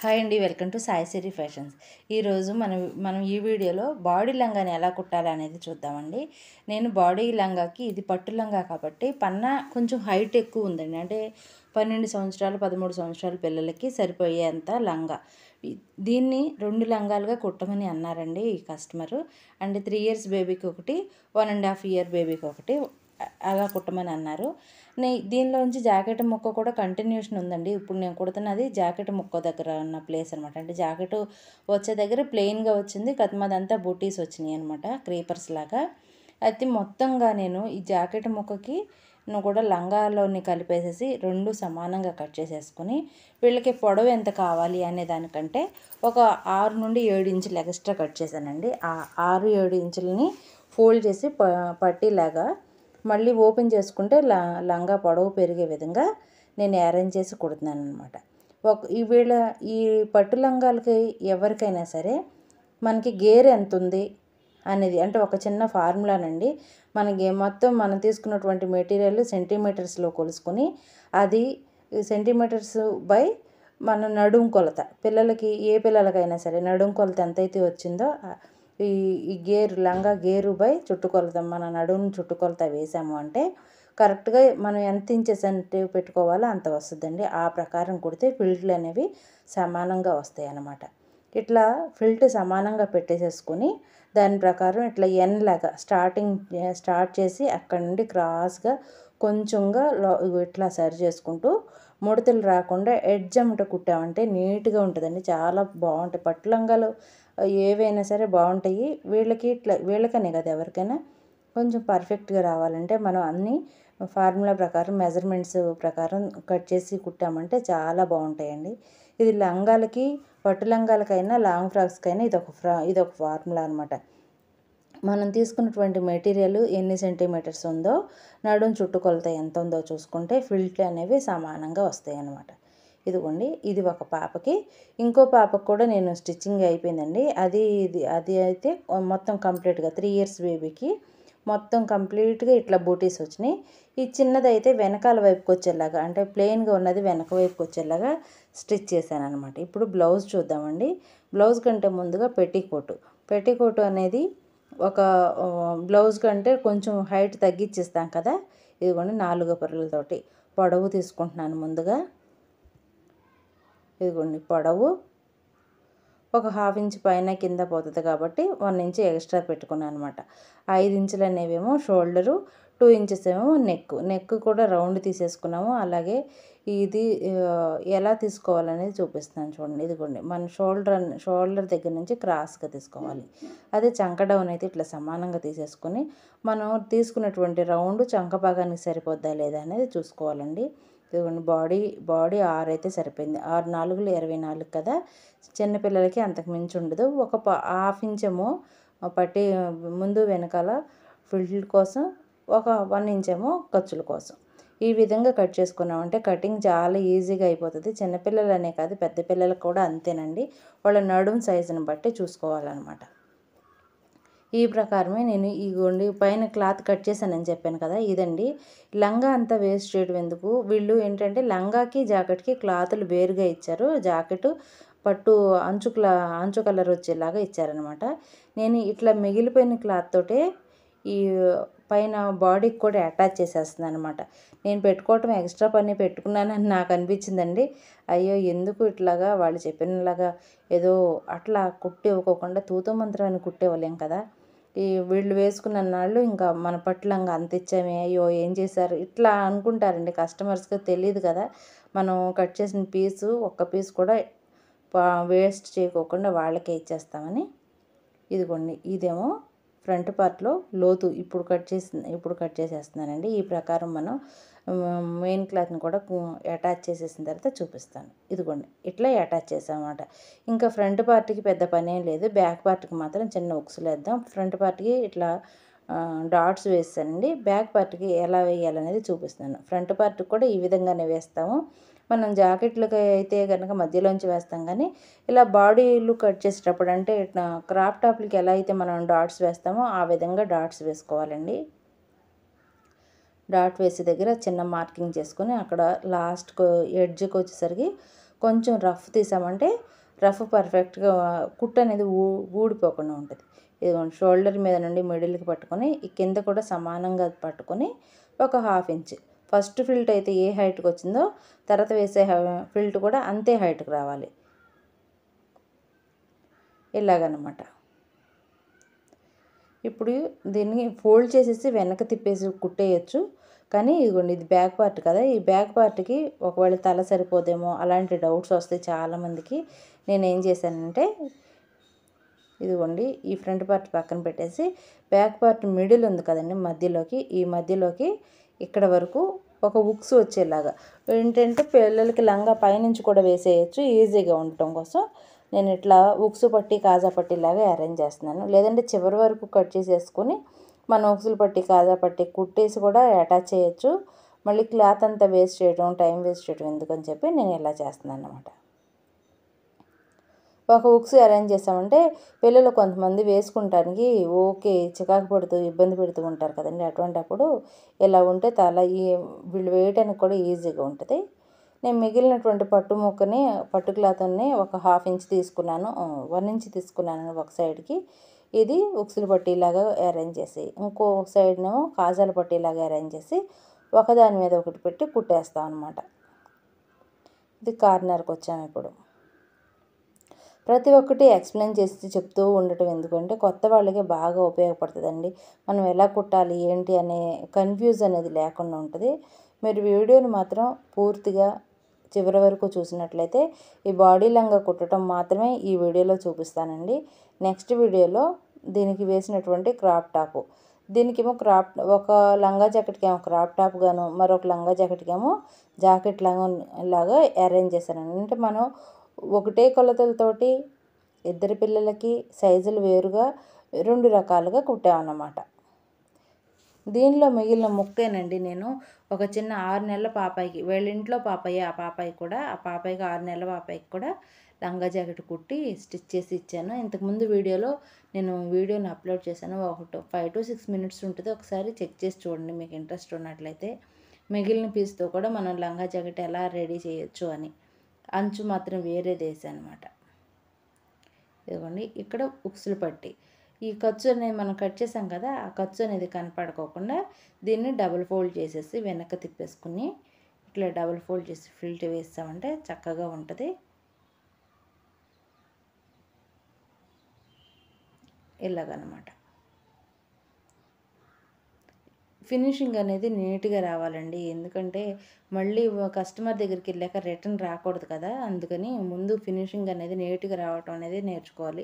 Hi అండి, welcome to Sai Siri fashions. ఈరోజు మనం ఈ వీడియోలో బాడీ లంగాని ఎలా కుట్టాలి అనేది చూద్దామండి. నేను బాడీ లంగాకి, ఇది పట్టు లంగా కాబట్టి పన్నా కొంచెం హైట్ ఎక్కువ ఉందండి. అంటే 12 సంవత్సరాలు 13 సంవత్సరాల పిల్లలకి సరిపోయేంత లంగా. దీన్ని 2 లంగాలుగా కుట్టమని అన్నారండి ఈ కస్టమరు. అంటే 3 ఇయర్స్ బేబీకి ఒకటి, 1.5 ఇయర్ బేబీకి ఒకటి అలా కుట్టమని అన్నారు. దీనిలోంచి జాకెట్ ముక్క కూడా కంటిన్యూషన్ ఉందండి. ఇప్పుడు నేను కుడుతున్నది జాకెట్ ముక్క దగ్గర ఉన్న ప్లేస్ అనమాట. అంటే జాకెట్ వచ్చే దగ్గర ప్లెయిన్గా వచ్చింది, కత్మదంతా బూటీస్ వచ్చినాయి అనమాట, క్రీపర్స్ లాగా. అయితే మొత్తంగా నేను ఈ జాకెట్ ముక్కకి కూడా లంగాలోని కలిపేసేసి 2 సమానంగా కట్ చేసేసుకుని, వీళ్ళకి పొడవు ఎంత కావాలి అనే దానికంటే ఒక 6 నుండి 7 ఇంచులు ఎక్స్ట్రా కట్ చేశానండి. ఆ 6-7 ఇంచులని ఫోల్డ్ చేసి పట్టీలాగా మళ్ళీ ఓపెన్ చేసుకుంటే లంగా పొడవు పెరిగే విధంగా నేను అరేంజ్ చేసి కుడుతున్నాను అనమాట. ఈ పట్టు లంగాలకి ఎవరికైనా సరే మనకి గేర్ ఎంత ఉంది అనేది అంటే ఒక చిన్న ఫార్ములానండి. మనకి మొత్తం మనం తీసుకున్నటువంటి మెటీరియల్ సెంటీమీటర్స్లో కొలుసుకొని, అది సెంటీమీటర్స్ బై మన నడుం కొలత, పిల్లలకి ఏ పిల్లలకైనా సరే నడుం కొలత ఎంతైతే వచ్చిందో ఈ లంగా గేరు బై చుట్టుకొలత, మన నడుము చుట్టుకొలత వేసాము అంటే కరెక్ట్గా మనం ఎంత ఇంచెస్ అంటే పెట్టుకోవాలో అంత వస్తుందండి. ఆ ప్రకారం కుడితే ఫిల్ట్లు అనేవి సమానంగా వస్తాయి అన్నమాట. ఇట్లా ఫిల్ట్ సమానంగా పెట్టేసేసుకొని దాని ప్రకారం ఇట్లా ఎన్ లాగా స్టార్ట్ చేసి అక్కడ నుండి క్రాస్గా కొంచెంగా ఇట్లా సరి చేసుకుంటూ ముడతలు రాకుండా ఎడ్జ్ అమ్మట కుట్టామంటే నీట్గా ఉంటుందండి. చాలా బాగుంటాయి పట్టు లంగాలు, ఏవైనా సరే బాగుంటాయి. వీళ్ళకనే కదా ఎవరికైనా కొంచెం పర్ఫెక్ట్గా రావాలంటే మనం అన్నీ ఫార్ములా ప్రకారం మెజర్మెంట్స్ ప్రకారం కట్ చేసి కుట్టామంటే చాలా బాగుంటాయండి. ఇది లంగాలకి, పట్టు లంగాలకైనా లాంగ్ ఫ్రాక్స్కైనా ఇదొక ఫార్ములా అనమాట. మనం తీసుకున్నటువంటి మెటీరియల్ ఎన్ని సెంటీమీటర్స్ ఉందో, నడుం చుట్టుకొలత ఎంత ఉందో చూసుకుంటే ఫిల్ట్లు అనేవి సమానంగా వస్తాయి అన్నమాట. ఇదిగోండి, ఇది ఒక పాపకి. ఇంకో పాపకు కూడా నేను స్టిచ్చింగ్ అయిపోయిందండి. అది అయితే మొత్తం కంప్లీట్గా 3 ఇయర్స్ బేబీకి మొత్తం కంప్లీట్గా ఇట్లా బూటీస్ వచ్చినాయి. ఈ చిన్నదైతే వెనకాల వైపుకి వచ్చేలాగా, అంటే ప్లెయిన్గా ఉన్నది వెనక వైపుకి వచ్చేలాగా స్టిచ్ చేశాను అనమాట. ఇప్పుడు బ్లౌజ్ చూద్దామండి. బ్లౌజ్ కంటే ముందుగా పెట్టికోటు అనేది ఒక బ్లౌజ్ కంటే కొంచెం హైట్ తగ్గించేస్తాం కదా. ఇదిగోండి 4 పొరలతోటి పొడవు తీసుకుంటున్నాను ముందుగా. ఇదిగోండి పొడవు ఒక 1/2 ఇంచ్ పైన కింద పోతుంది కాబట్టి 1 ఇంచ్ ఎక్స్ట్రా పెట్టుకున్నాను అనమాట. 5 ఇంచులు అనేవేమో షోల్డరు, 2 ఇంచెస్ ఏమో నెక్ కూడా రౌండ్ తీసేసుకున్నాము. అలాగే ఇది ఎలా తీసుకోవాలనేది చూపిస్తున్నాను చూడండి. ఇదిగోండి మన షోల్డర్ దగ్గర నుంచి క్రాస్గా తీసుకోవాలి. అదే చంక డౌన్ అయితే ఇట్లా సమానంగా తీసేసుకొని మనం తీసుకున్నటువంటి రౌండ్ చంక భాగానికి సరిపోద్దా లేదా అనేది చూసుకోవాలండి. ఇదిగోండి బాడీ 6 అయితే సరిపోయింది. 6 4 24 కదా. చిన్నపిల్లలకి అంతకు మించి ఉండదు. ఒక 1/2 ఇంచ్ ఏమో పట్టి ముందు వెనకాల ఫిల్ట్ కోసం, ఒక 1 ఇంచ్ ఏమో ఖర్చుల కోసం. ఈ విధంగా కట్ చేసుకున్నామంటే కటింగ్ చాలా ఈజీగా అయిపోతుంది. చిన్నపిల్లలనే కాదు, పెద్ద పిల్లలకు కూడా అంతేనండి. వాళ్ళ నడుం సైజుని బట్టి చూసుకోవాలన్నమాట. ఈ ప్రకారమే నేను ఇగోండి పైన క్లాత్ కట్ చేశానని చెప్పాను కదా, ఇదండి. లంగా అంతా వేస్ట్ చేయడం ఎందుకు, వీళ్ళు ఏంటంటే లంగాకి జాకెట్కి క్లాతులు వేరుగా ఇచ్చారు. జాకెట్ పట్టు అంచు కలర్ వచ్చేలాగా ఇచ్చారనమాట. నేను ఇట్లా మిగిలిపోయిన క్లాత్ తోటే ఈ పైన బాడీకి కూడా అటాచ్ చేసేస్తున్నాను అనమాట. నేను పెట్టుకోవటం ఎక్స్ట్రా పని పెట్టుకున్నానని నాకు అనిపించిందండి. అయ్యో ఎందుకు ఇట్లాగా వాళ్ళు చెప్పినలాగా ఏదో అట్లా కుట్టి ఇవ్వకోకుండా తూతూ మంత్రాన్ని కుట్టేవాళ్ళేం కదా. వీళ్ళు వేసుకున్న నాళ్ళు ఇంకా మన పట్లంగా అంత ఇచ్చామే, అయ్యో ఏం చేశారు ఇట్లా అనుకుంటారండి. కస్టమర్స్కి తెలియదు కదా, మనం కట్ చేసిన ఒక్క పీస్ కూడా వేస్ట్ చేయకోకుండా వాళ్ళకే ఇచ్చేస్తామని. ఇదిగోండి, ఇదేమో ఫ్రంట్ పార్ట్లో లోతు ఇప్పుడు కట్ చేసేస్తున్నానండి. ఈ ప్రకారం మనం మెయిన్ క్లాత్ని కూడా అటాచ్ చేసేసిన తర్వాత చూపిస్తాను. ఇదిగోండి ఇట్లా అటాచ్ చేసామన్నమాట. ఇంకా ఫ్రంట్ పార్ట్కి పెద్ద పని ఏం లేదు, బ్యాక్ పార్ట్కి మాత్రం చిన్న ఉక్సులు వేద్దాం. ఫ్రంట్ పార్ట్కి ఇట్లా డాట్స్ వేస్తానండి. బ్యాక్ పార్ట్కి ఎలా వేయాలనేది చూపిస్తాను. ఫ్రంట్ పార్ట్కి కూడా ఈ విధంగానే వేస్తాము. మనం జాకెట్లకి అయితే కనుక మధ్యలోంచి వేస్తాం, కానీ ఇలా బాడీలు కట్ చేసేటప్పుడు అంటే ఇట్లా క్రాప్ టాప్లకి ఎలా అయితే మనం డాట్స్ వేస్తామో ఆ విధంగా డాట్స్ వేసుకోవాలండి. డాట్ వేసే దగ్గర చిన్న మార్కింగ్ చేసుకొని అక్కడ లాస్ట్కు ఎడ్జ్కి వచ్చేసరికి కొంచెం రఫ్ తీసామంటే రఫ్ పర్ఫెక్ట్గా కుట్టు అనేది ఊడిపోకుండా ఉంటుంది. ఇదిగోండి షోల్డర్ మీద నుండి మిడిల్కి పట్టుకొని ఈ కింద కూడా సమానంగా పట్టుకొని ఒక 1/2 ఇంచ్ ఫస్ట్ ఫిల్ట్ అయితే ఏ హైట్కి వచ్చిందో తర్వాత వేసే ఫిల్ట్ కూడా అంతే హైట్కి రావాలి. ఇలాగనమాట. ఇప్పుడు దీన్ని ఫోల్డ్ చేసేసి వెనక్కి తిప్పేసి కుట్టేయచ్చు. కానీ ఇదిగోండి ఇది బ్యాక్ పార్ట్ కదా, ఈ బ్యాక్ పార్ట్కి ఒకవేళ తల సరిపోదేమో అలాంటి డౌట్స్ వస్తాయి చాలామందికి. నేనేం చేశానంటే ఇదిగోండి ఈ ఫ్రంట్ పార్ట్ పక్కన పెట్టేసి బ్యాక్ పార్ట్ మిడిల్ ఉంది కదండి మధ్యలోకి, ఈ మధ్యలోకి ఇక్కడ వరకు ఒక ఉక్స్ వచ్చేలాగా ఏంటంటే పిల్లలకి లంగా పైనుంచి కూడా వేసేయచ్చు ఈజీగా ఉండటం కోసం నేను ఇట్లా ఉక్సు పట్టి కాజా పట్టిలాగా అరేంజ్ చేస్తున్నాను. లేదంటే చివరి వరకు కట్ చేసేసుకొని మనం ఉక్సులు పట్టి కాజా పట్టి కుట్టేసి కూడా అటాచ్ చేయొచ్చు. మళ్ళీ క్లాత్ అంతా వేస్ట్ చేయడం టైం వేస్ట్ చేయడం ఎందుకని చెప్పి నేను ఇలా చేస్తున్నాను అన్నమాట. ఒక ఉక్స్ అరేంజ్ చేసామంటే పిల్లలు కొంతమంది వేసుకుంటానికి ఓకే చికాకు పడుతూ ఇబ్బంది పెడుతూ ఉంటారు కదండి. అటువంటప్పుడు ఇలా ఉంటే వీళ్ళు వేయడానికి కూడా ఈజీగా ఉంటుంది. నేను మిగిలినటువంటి పట్టు ముక్కని పట్టు క్లాత్ని ఒక 1/2 ఇంచ్ తీసుకున్నాను, 1 ఇంచ్ తీసుకున్నాను ఒక సైడ్కి. ఇది ఉక్సులు పట్టీలాగా అరేంజ్ చేసి ఇంకో సైడ్నేమో కాజాల పట్టీలాగా అరేంజ్ చేసి ఒకదాని మీద ఒకటి పెట్టి కుట్టేస్తాం అనమాట. ఇది కార్నర్కి వచ్చాము. ఇప్పుడు ప్రతి ఒక్కటి ఎక్స్ప్లెయిన్ చేసి చెప్తూ ఉండటం ఎందుకంటే కొత్త వాళ్ళకి బాగా ఉపయోగపడుతుందండి. మనం ఎలా కుట్టాలి ఏంటి అనే కన్ఫ్యూజ్ అనేది లేకుండా ఉంటుంది. మీరు వీడియోని మాత్రం పూర్తిగా చివరి వరకు చూసినట్లయితే ఈ బాడీ లంగా కుట్టడం మాత్రమే ఈ వీడియోలో చూపిస్తానండి. నెక్స్ట్ వీడియోలో దీనికి వేసినటువంటి క్రాప్ టాపు, దీనికేమో ఒక లంగా జాకెట్కి ఏమో క్రాప్ టాప్ గాను మరొక లంగా జాకెట్కి ఏమో జాకెట్ లాగా అరేంజ్ చేశానండి. అంటే మనం ఒకటే కొలతలతోటి ఇద్దరు పిల్లలకి సైజులు వేరుగా 2 రకాలుగా కుట్టామన్నమాట. దీనిలో మిగిలిన ముక్కేనండి నేను ఒక చిన్న 6 నెలల పాపాయికి వీళ్ళ ఇంట్లో పాపాయి ఆ పాపాయికి 6 నెలల పాపాయికి కూడా లంగా జాకెట్ కుట్టి స్టిచ్ చేసి ఇచ్చాను. ఇంతకుముందు వీడియోలో నేను వీడియోని అప్లోడ్ చేశాను. ఒక 5 to 6 minutes ఉంటుంది. ఒకసారి చెక్ చేసి చూడండి మీకు ఇంట్రెస్ట్ ఉన్నట్లయితే. మిగిలిన పీస్తో కూడా మనం లంగా జాకెట్ ఎలా రెడీ చేయొచ్చు అని. అంచు మాత్రం వేరేది వేసాను అనమాట. ఇదిగోండి ఇక్కడ ఉక్సులు పట్టి ఈ ఖర్చు అనేది మనం కట్ చేసాం కదా, ఆ ఖర్చు అనేది కనపడుకోకుండా దీన్ని డబుల్ ఫోల్డ్ చేసేసి వెనక్కి తిప్పేసుకుని ఇట్లా డబుల్ ఫోల్డ్ చేసి ఫిల్ట్ వేస్తామంటే చక్కగా ఉంటుంది. ఇలాగనమాట. ఫినిషింగ్ అనేది నీట్గా రావాలండి. ఎందుకంటే మళ్ళీ కస్టమర్ దగ్గరికి వెళ్ళాక రిటర్న్ రాకూడదు కదా, అందుకని ముందు ఫినిషింగ్ అనేది నీట్గా రావటం అనేది నేర్చుకోవాలి.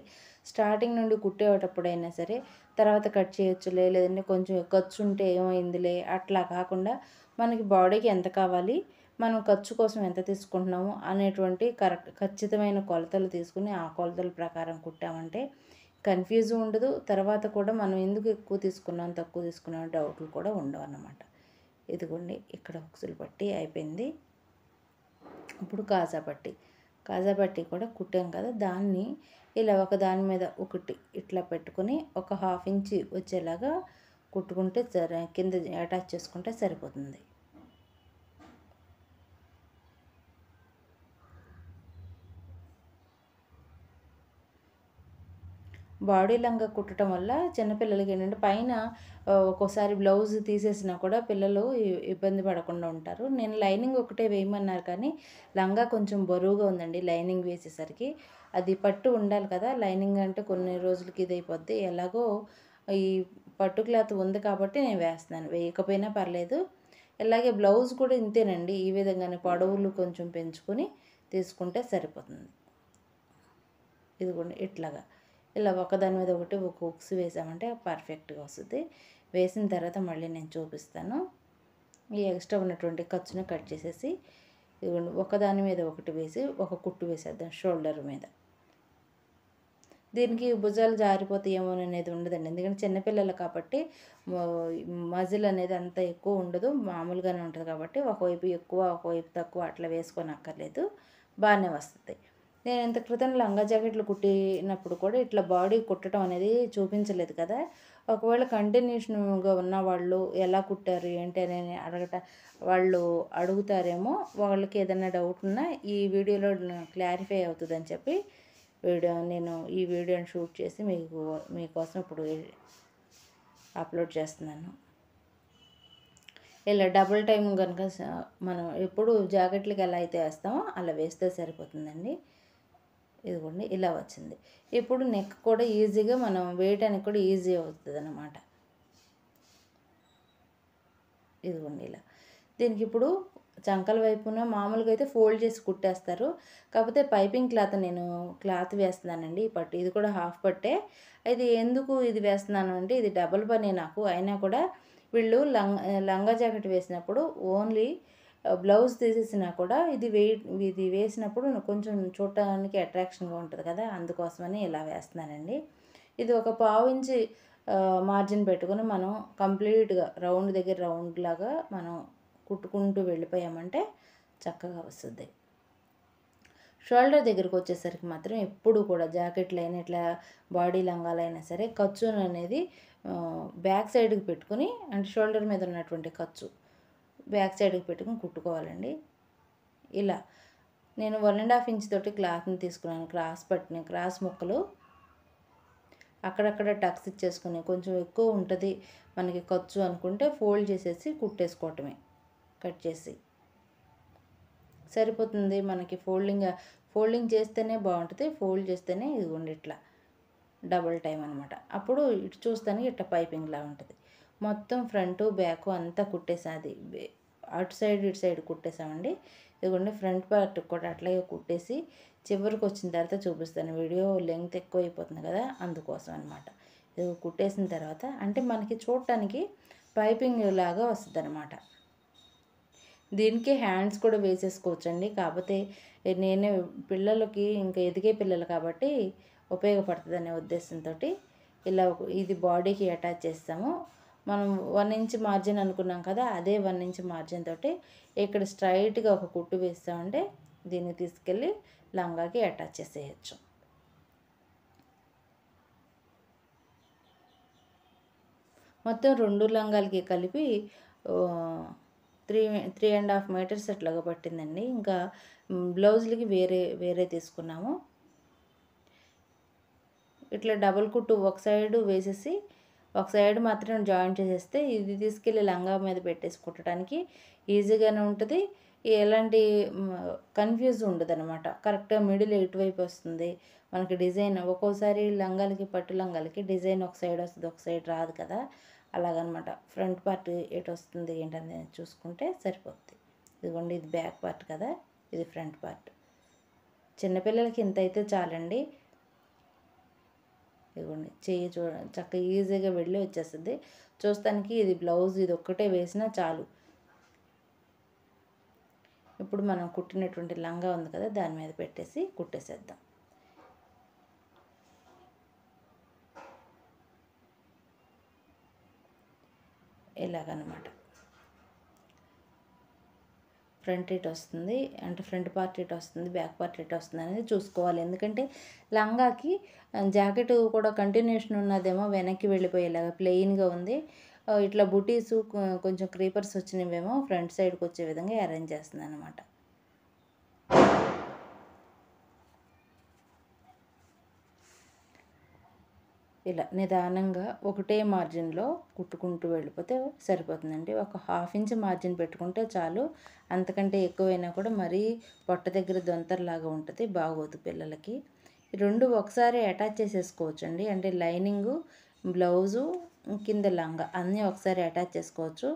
స్టార్టింగ్ నుండి కుట్టేటప్పుడైనా సరే తర్వాత కట్ చేయొచ్చులే, లేదంటే కొంచెం ఖర్చు ఉంటే ఏమైందిలే అట్లా కాకుండా మనకి బాడీకి ఎంత కావాలి, మనం ఖర్చు కోసం ఎంత తీసుకుంటున్నాము అనేటువంటి ఖచ్చితమైన కొలతలు తీసుకుని ఆ కొలతల ప్రకారం కుట్టామంటే కన్ఫ్యూజ్ ఉండదు. తర్వాత కూడా మనం ఎందుకు ఎక్కువ తీసుకున్నాం తక్కువ తీసుకున్నాం డౌట్లు కూడా ఉండవు అన్నమాట. ఇదిగోండి ఇక్కడ ఉక్సులు పట్టి అయిపోయింది. ఇప్పుడు కాజా పట్టి కూడా కుట్టాం కదా, దాన్ని ఇలా ఒక దాని మీద ఒకటి ఇట్లా పెట్టుకుని ఒక 1/2 ఇంచ్ వచ్చేలాగా కుట్టుకుంటే కింద అటాచ్ చేసుకుంటే సరిపోతుంది. బాడీ లంగా కుట్టడం వల్ల చిన్నపిల్లలకి ఏంటంటే పైన ఒక్కోసారి బ్లౌజ్ తీసేసినా కూడా పిల్లలు ఇబ్బంది పడకుండా ఉంటారు. నేను లైనింగ్ ఒకటే వేయమన్నారు కానీ లంగా కొంచెం బరువుగా ఉందండి. లైనింగ్ వేసేసరికి అది పట్టు ఉండాలి కదా, లైనింగ్ అంటే కొన్ని రోజులకి ఇది అయిపోద్ది. ఎలాగో ఈ పట్టు క్లాత్ ఉంది కాబట్టి నేను వేస్తున్నాను, వేయకపోయినా పర్లేదు. ఇలాగే బ్లౌజ్ కూడా ఇంతేనండి, ఈ విధంగానే పొడవులు కొంచెం పెంచుకొని తీసుకుంటే సరిపోతుంది. ఇదిగోండి ఇట్లాగా ఇలా ఒకదాని మీద ఒకటి ఒక హుక్స్ వేసామంటే పర్ఫెక్ట్గా వస్తుంది. వేసిన తర్వాత మళ్ళీ నేను చూపిస్తాను. ఈ ఎక్స్ట్రా ఉన్నటువంటి ఖర్చును కట్ చేసేసి ఇదిగోండి ఒకదాని మీద ఒకటి వేసి ఒక కుట్టు వేసేద్దాం షోల్డర్ మీద. దీనికి భుజాలు జారిపోతాయేమో అనేది ఉండదండి, ఎందుకంటే చిన్నపిల్లలు కాబట్టి మజిల్ అనేది అంత ఎక్కువ ఉండదు, మామూలుగానే ఉంటుంది కాబట్టి ఒకవైపు ఎక్కువ ఒకవైపు తక్కువ అట్లా వేసుకొని అక్కర్లేదు, బాగానే వస్తుంది. నేను ఇంత క్రితం లంగా జాకెట్లు కుట్టినప్పుడు కూడా ఇట్లా బాడీ కుట్టడం అనేది చూపించలేదు కదా, ఒకవేళ కంటిన్యూషన్గా ఉన్న వాళ్ళు ఎలా కుట్టారు ఏంటి అని వాళ్ళు అడుగుతారేమో, వాళ్ళకి ఏదైనా డౌట్ ఉన్నా ఈ వీడియోలో క్లారిఫై అవుతుందని చెప్పి నేను ఈ వీడియోని షూట్ చేసి మీకోసం ఇప్పుడు అప్లోడ్ చేస్తున్నాను. ఇలా డబుల్ టైం కనుక మనం ఎప్పుడు జాకెట్లకి ఎలా అయితే వేస్తామో అలా వేస్తే సరిపోతుందండి. ఇదిగోండి ఇలా వచ్చింది. ఇప్పుడు నెక్ కూడా ఈజీగా మనం వేయటానికి కూడా ఈజీ అవుతుంది అన్నమాట. ఇదిగోండి ఇలా. దీనికి ఇప్పుడు చంకల వైపున మామూలుగా అయితే ఫోల్డ్ చేసి కుట్టేస్తారు. కాకపోతే పైపింగ్ క్లాత్ వేస్తున్నానండి. ఈ పట్టు ఇది కూడా హాఫ్ పట్టే. అయితే ఎందుకు ఇది వేస్తున్నాను అంటే ఇది డబుల్ పనే నాకు. అయినా కూడా వీళ్ళు లంగా జాకెట్ వేసినప్పుడు ఓన్లీ బ్లౌజ్ తీసేసినా కూడా ఇది వేసినప్పుడు కొంచెం చూడటానికి అట్రాక్షన్గా ఉంటుంది కదా, అందుకోసమని ఇలా వేస్తున్నానండి. ఇది ఒక పావు ఇంచి మార్జిన్ పెట్టుకొని మనం కంప్లీట్గా రౌండ్ దగ్గర రౌండ్ లాగా మనం కుట్టుకుంటూ వెళ్ళిపోయామంటే చక్కగా వస్తుంది. షోల్డర్ దగ్గరకు వచ్చేసరికి మాత్రం ఎప్పుడు కూడా జాకెట్లు అయినా ఇట్లా బాడీ లంగాలైనా సరే ఖర్చు అనేది బ్యాక్ సైడ్కి పెట్టుకుని, అంటే షోల్డర్ మీద ఉన్నటువంటి ఖర్చు బ్యాక్ సైడ్కి పెట్టుకుని కుట్టుకోవాలండి. ఇలా నేను 1.5 ఇంచ్ తోటి క్లాత్ని తీసుకున్నాను. క్రాస్ ముక్కలు అక్కడక్కడ టక్స్ ఇచ్చేసుకుని, కొంచెం ఎక్కువ ఉంటుంది మనకి ఖర్చు అనుకుంటే ఫోల్డ్ చేసేసి కుట్టేసుకోవటమే. కట్ చేసి సరిపోతుంది మనకి. ఫోల్డింగ్ చేస్తేనే బాగుంటుంది. ఫోల్డ్ చేస్తేనే ఇదిగోండి ఇట్లా డబుల్ టైం అనమాట. అప్పుడు ఇటు చూస్తానికి ఇట్లా పైపింగ్లా ఉంటుంది. మొత్తం ఫ్రంట్ బ్యాక్ అంతా కుట్టేసాది. అటు సైడ్ ఇటు సైడ్ కుట్టేసామండి. ఇదిగోండి ఫ్రంట్ పార్ట్ కూడా అట్లాగే కుట్టేసి చివరికి వచ్చిన తర్వాత చూపిస్తాను. వీడియో లెంగ్త్ ఎక్కువ అయిపోతుంది కదా, అందుకోసం అనమాట. ఇది కుట్టేసిన తర్వాత అంటే మనకి చూడటానికి పైపింగ్ లాగా వస్తుంది అనమాట. దీనికి హ్యాండ్స్ కూడా వేసేసుకోవచ్చండి. కాకపోతే నేనే పిల్లలకి ఇంకా ఎదిగే పిల్లలు కాబట్టి ఉపయోగపడుతుంది అనే ఉద్దేశంతో ఇలా ఇది బాడీకి అటాచ్ చేస్తాము. మనం 1 ఇంచ్ మార్జిన్ అనుకున్నాం కదా, అదే 1 ఇంచ్ మార్జిన్ తోటి ఇక్కడ స్ట్రైట్గా ఒక కుట్టు వేస్తామంటే దీన్ని తీసుకెళ్ళి లంగాకి అటాచ్ చేసేయచ్చు. మొత్తం 2 లంగాలకి కలిపి 3.5 మీటర్స్ అట్లాగా పట్టిందండి. ఇంకా బ్లౌజులకి వేరే తీసుకున్నాము. ఇట్లా డబుల్ కుట్టు ఒక సైడ్ వేసేసి ఒక సైడ్ మాత్రం జాయిన్ చేసేస్తే ఇది తీసుకెళ్ళి లంగా మీద పెట్టేసి కుట్టడానికి ఈజీగానే ఉంటుంది. ఎలాంటి కన్ఫ్యూజ్ ఉండదు అనమాట. కరెక్ట్గా మిడిల్ ఎటువైపు వస్తుంది మనకి డిజైన్. ఒక్కోసారి పట్టు లంగాలకి డిజైన్ ఒక సైడ్ వస్తుంది, ఒక సైడ్ రాదు కదా, అలాగనమాట. ఫ్రంట్ పార్ట్ ఎటు వస్తుంది ఏంటని చూసుకుంటే సరిపోతుంది. ఇదిగోండి ఇది బ్యాక్ పార్ట్ కదా, ఇది ఫ్రంట్ పార్ట్. చిన్నపిల్లలకి ఇంత అయితే చాలండి. ఇదిగోండి చెయ్యి చక్కగా ఈజీగా వెళ్ళి వచ్చేస్తుంది. చూస్తానికి ఇది బ్లౌజ్ ఇది ఒక్కటే వేసినా చాలు. ఇప్పుడు మనం కుట్టినటువంటి లంగా ఉంది కదా, దాని మీద పెట్టేసి కుట్టేసేద్దాం. ఇలాగనమాట. ఫ్రంట్ ఇటు వస్తుంది అంటే ఫ్రంట్ పార్ట్ ఇటు వస్తుంది, బ్యాక్ పార్ట్ ఇటు వస్తుంది అనేది చూసుకోవాలి. ఎందుకంటే లంగాకి జాకెట్ కూడా కంటిన్యూషన్ ఉన్నదేమో వెనక్కి వెళ్ళిపోయేలాగా ప్లెయిన్గా ఉంది. ఇట్లా బుటీసు కొంచెం క్రీపర్స్ వచ్చినవేమో ఫ్రంట్ సైడ్కి వచ్చే విధంగా అరేంజ్ చేస్తుంది అనమాట. ఇలా నిదానంగా ఒకటే మార్జిన్లో కుట్టుకుంటూ వెళ్ళిపోతే సరిపోతుందండి. ఒక 1/2 ఇంచ్ మార్జిన్ పెట్టుకుంటే చాలు. అంతకంటే ఎక్కువైనా కూడా మరీ పొట్ట దగ్గర దొంతరలాగా ఉంటుంది, బాగోదు పిల్లలకి. రెండు ఒకసారి అటాచ్ చేసేసుకోవచ్చండి. అంటే లైనింగు, బ్లౌజు, కింద లంగా అన్నీ ఒకసారి అటాచ్ చేసుకోవచ్చు.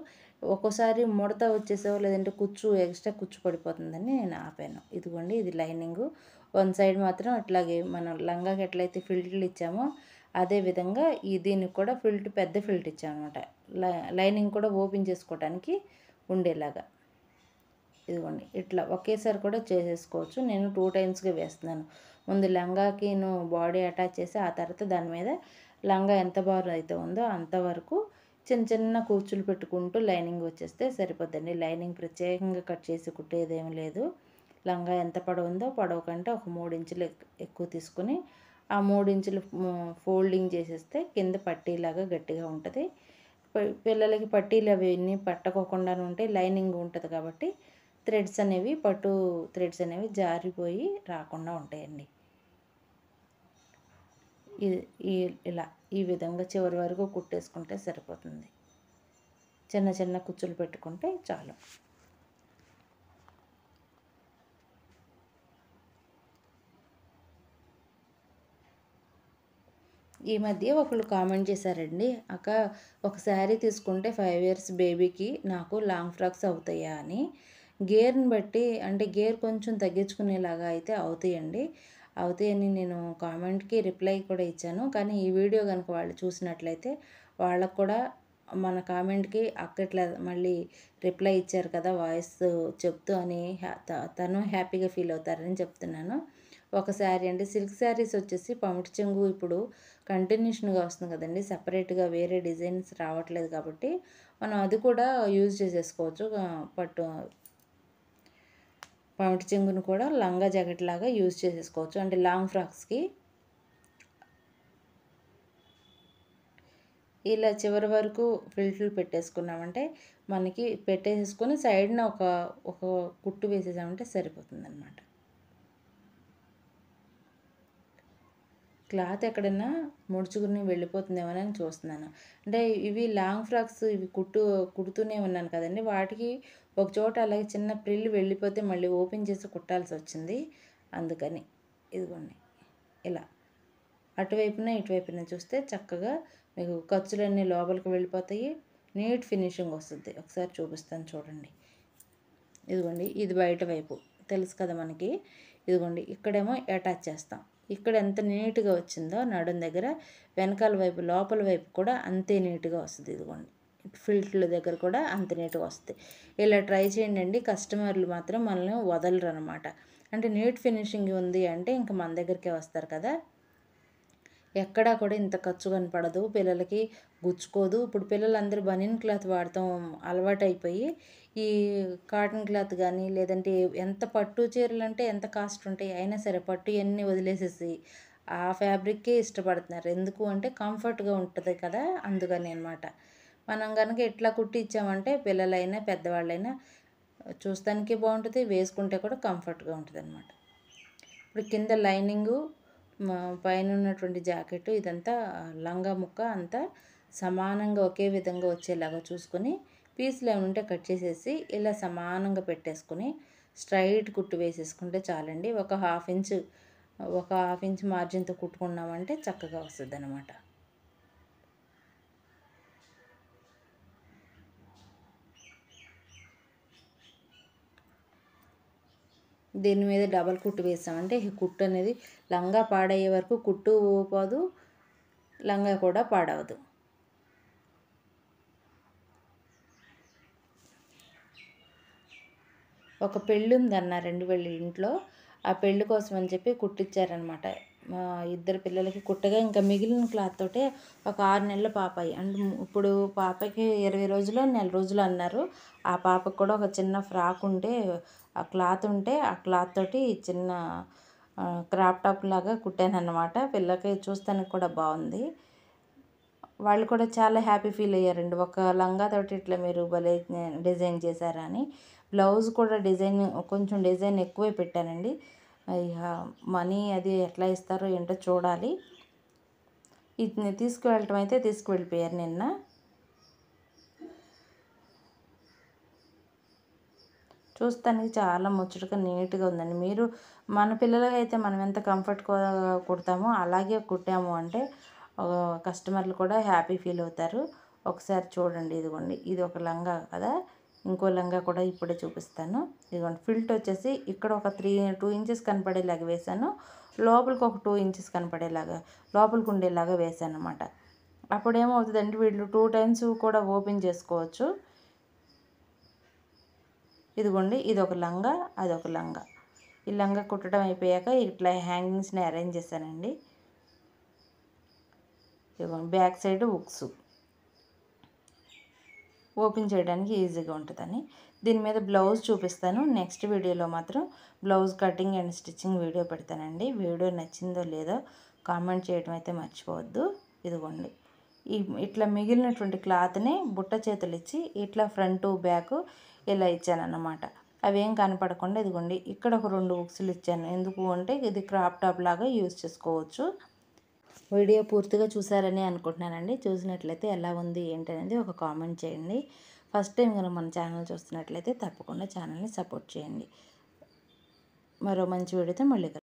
ఒక్కోసారి ముడత వచ్చేసో లేదంటే ఎక్స్ట్రా కుచ్చు పడిపోతుందని నేను ఆపాను. ఇదిగోండి ఇది లైనింగు. వన్ సైడ్ మాత్రం అట్లాగే మనం లంగాకి ఎట్లయితే ఫిల్ట్లు ఇచ్చామో అదేవిధంగా దీనికి కూడా పెద్ద ఫిల్ట్ ఇచ్చామన్నమాట. లైనింగ్ కూడా ఓపెన్ చేసుకోవడానికి ఉండేలాగా. ఇదిగోండి ఇట్లా ఒకేసారి కూడా చేసేసుకోవచ్చు. నేను 2 టైమ్స్గా వేస్తున్నాను. ముందు లంగాకి బాడీ అటాచ్ చేసి ఆ తర్వాత దాని మీద లంగా ఎంత బార్ అయితే ఉందో అంతవరకు చిన్న చిన్న కూర్చులు పెట్టుకుంటూ లైనింగ్ వచ్చేస్తే సరిపోద్దండి. లైనింగ్ ప్రత్యేకంగా కట్ చేసి కుట్టేదేమీ లేదు. లంగా ఎంత పొడవు ఉందో పొడవు కంటే ఒక 3 ఇంచులు ఎక్కువ తీసుకుని ఆ 3 ఇంచులు ఫోల్డింగ్ చేసేస్తే కింద పట్టీలాగా గట్టిగా ఉంటుంది. పిల్లలకి పట్టీలు అవన్నీ పట్టకోకుండా ఉంటాయి, లైనింగ్ ఉంటుంది కాబట్టి థ్రెడ్స్ అనేవి పట్టు థ్రెడ్స్ అనేవి జారిపోయి రాకుండా ఉంటాయండి. ఇలా ఈ విధంగా చివరి వరకు కుట్టేసుకుంటే సరిపోతుంది. చిన్న చిన్న కుచ్చులు పెట్టుకుంటే చాలు. ఈ మధ్య ఒకళ్ళు కామెంట్ చేశారండి, అక్క ఒక శారీ తీసుకుంటే 5 ఇయర్స్ బేబీకి నాకు లాంగ్ ఫ్రాక్స్ అవుతాయా అని. గేర్ని బట్టి అంటే గేర్ కొంచెం తగ్గించుకునేలాగా అయితే అవుతాయండి. అవుతాయని నేను కామెంట్కి రిప్లై కూడా ఇచ్చాను. కానీ ఈ వీడియో కనుక వాళ్ళు చూసినట్లయితే వాళ్ళకు కూడా మన కామెంట్కి అక్క ఇట్లా మళ్ళీ రిప్లై ఇచ్చారు కదా వాయిస్ చెప్తూ అని తను హ్యాపీగా ఫీల్ అవుతారని చెప్తున్నాను. ఒక శారీ అండి, సిల్క్ శారీస్ వచ్చేసి పమిటి చెంగు ఇప్పుడు కంటిన్యూషన్గా వస్తుంది కదండి, సపరేట్గా వేరే డిజైన్స్ రావట్లేదు కాబట్టి మనం అది కూడా యూజ్ చేసేసుకోవచ్చు. పట్టు పమిటి చెంగును కూడా లంగా జాకెట్ లాగా యూజ్ చేసేసుకోవచ్చు, అంటే లాంగ్ ఫ్రాక్స్కి. ఇలా చివరి వరకు ఫిల్ట్లు పెట్టేసుకున్నామంటే మనకి పెట్టేసుకొని సైడ్న ఒక కుట్టు వేసేసామంటే సరిపోతుంది అన్నమాట. క్లాత్ ఎక్కడైనా ముడుచుకుని వెళ్ళిపోతుందేమోనని చూస్తున్నాను. అంటే ఇవి లాంగ్ ఫ్రాక్స్ ఇవి కుడుతూనే ఉన్నాను కదండి, వాటికి ఒక చోట అలాగే చిన్న ప్రిల్ వెళ్ళిపోతే మళ్ళీ ఓపెన్ చేసి కుట్టాల్సి వచ్చింది. అందుకని ఇదిగోండి ఇలా అటువైపున ఇటువైపున చూస్తే చక్కగా మీకు ఖర్చులన్నీ లోపలికి వెళ్ళిపోతాయి, నీట్ ఫినిషింగ్ వస్తుంది. ఒకసారి చూపిస్తాను చూడండి. ఇదిగోండి ఇది బయట వైపు తెలుసు కదా మనకి. ఇదిగోండి ఇక్కడేమో అటాచ్ చేస్తాం. ఇక్కడ ఎంత నీట్గా వచ్చిందో నడుం దగ్గర, వెనకాల వైపు లోపల వైపు కూడా అంతే నీట్గా వస్తుంది. ఇదిగోండి ఫిల్ట్ల దగ్గర కూడా అంత నీట్గా వస్తుంది. ఇలా ట్రై చేయండి అండి, కస్టమర్లు మాత్రం మనల్ని వదలరు అనమాట. అంటే నీట్ ఫినిషింగ్ ఉంది అంటే ఇంకా మన దగ్గరికే వస్తారు కదా. ఎక్కడా కూడా ఇంత ఖర్చు కనపడదు, పిల్లలకి గుచ్చుకోదు. ఇప్పుడు పిల్లలందరూ బనీన్ క్లాత్ వాడటం అలవాటైపోయి ఈ కాటన్ క్లాత్ కానీ లేదంటే ఎంత పట్టు చీరలు అంటే ఎంత కాస్ట్ ఉంటాయి, అయినా సరే పట్టు అన్నీ వదిలేసేసి ఆ ఫ్యాబ్రిక్కే ఇష్టపడుతున్నారు. ఎందుకు అంటే కంఫర్ట్గా ఉంటుంది కదా, అందుకని అనమాట. మనం కనుక ఎట్లా కుట్టి ఇచ్చామంటే పిల్లలైనా పెద్దవాళ్ళైనా చూస్తానికి బాగుంటుంది, వేసుకుంటే కూడా కంఫర్ట్గా ఉంటుంది అనమాట. ఇప్పుడు కింద లైనింగు పైన ఉన్నటువంటి జాకెట్ ఇదంతా లంగా ముక్క అంతా సమానంగా ఒకే విధంగా వచ్చేలాగా చూసుకొని పీసులు ఏమైనా ఉంటే కట్ చేసేసి ఇలా సమానంగా పెట్టేసుకొని స్ట్రైట్ కుట్టు వేసేసుకుంటే చాలండి. ఒక హాఫ్ ఇంచ్ మార్జిన్తో కుట్టుకున్నామంటే చక్కగా వస్తుంది అన్నమాట. దీని మీద డబల్ కుట్టు వేసామంటే ఈ కుట్టు అనేది లంగా పాడయ్యే వరకు కుట్టు పోదు, లంగా కూడా పాడవదు. ఒక పెళ్ళి ఉందన్నారండి వీళ్ళ ఇంట్లో, ఆ పెళ్ళి కోసం అని చెప్పి కుట్టించారనమాట. మా ఇద్దరు పిల్లలకి కుట్టగా ఇంకా మిగిలిన క్లాత్ తోటే ఒక 6 నెలల పాపాయి. అంటే ఇప్పుడు పాపకి 20 రోజులు నెల రోజులు అన్నారు. ఆ పాపకు కూడా ఒక చిన్న ఫ్రాక్ ఉంటే ఆ క్లాత్ ఉంటే ఆ క్లాత్ తోటి చిన్న క్రాప్ టాప్ లాగా కుట్టానన్నమాట. పిల్లకి చూస్తానికి కూడా బాగుంది. వాళ్ళు కూడా చాలా హ్యాపీ ఫీల్ అయ్యారండి. ఒక లంగా తోటి ఇట్లా మీరు భలే డిజైన్ చేశారని. బ్లౌజ్ కూడా కొంచెం డిజైన్ ఎక్కువే పెట్టానండి. ఇక మనీ అది ఎట్లా ఇస్తారో ఏంటో చూడాలి. ఇది తీసుకువెళ్ళటం అయితే తీసుకువెళ్ళిపోయారు నిన్న. చూస్తానికి చాలా ముచ్చటగా నీట్గా ఉందండి. మీరు మన పిల్లలకి అయితే మనం ఎంత కంఫర్ట్గా కుడతామో అలాగే కుట్టాము అంటే కస్టమర్లు కూడా హ్యాపీ ఫీల్ అవుతారు. ఒకసారి చూడండి. ఇదిగోండి ఇది ఒక లంగా కదా, ఇంకో లంగా కూడా ఇప్పుడే చూపిస్తాను. ఇదిగోండి ఫిల్ట్ వచ్చేసి ఇక్కడ ఒక 2 ఇంచెస్ కనపడేలాగా వేసాను, లోపలికి ఒక 2 ఇంచెస్ కనపడేలాగా లోపలికి ఉండేలాగా వేసాను అనమాట. అప్పుడు ఏమవుతుందంటే వీళ్ళు 2 టైమ్స్ కూడా ఓపెన్ చేసుకోవచ్చు. ఇదిగోండి ఇది ఒక లంగా, అదొక లంగా. ఈ లంగా కుట్టడం అయిపోయాక ఇట్లా హ్యాంగింగ్స్ని అరేంజ్ చేశానండి. ఇదిగోండి బ్యాక్ సైడ్ హుక్స్ ఓపెన్ చేయడానికి ఈజీగా ఉంటుందని. దీని మీద బ్లౌజ్ చూపిస్తాను. నెక్స్ట్ వీడియోలో మాత్రం blouse cutting and stitching video పెడతానండి. వీడియో నచ్చిందో లేదో కామెంట్ చేయడం అయితే మర్చిపోవద్దు. ఇదిగోండి, ఇట్లా మిగిలినటువంటి క్లాత్ని బుట్ట చేతులు ఇచ్చి ఇట్లా ఫ్రంట్ బ్యాక్ ఇలా ఇచ్చానన్నమాట. అవేం కనపడకుండా ఇదిగోండి ఇక్కడ ఒక 2 ఉక్సులు ఇచ్చాను. ఎందుకు అంటే ఇది క్రాప్ టాప్ లాగా యూజ్ చేసుకోవచ్చు. వీడియో పూర్తిగా చూసారని అనుకుంటున్నానండి. చూసినట్లయితే ఎలా ఉంది ఏంటనేది ఒక కామెంట్ చేయండి. ఫస్ట్ టైం కనుక మన ఛానల్ చూస్తున్నట్లయితే తప్పకుండా ఛానల్ని సపోర్ట్ చేయండి. మరో మంచి వీడియోతో మళ్ళీ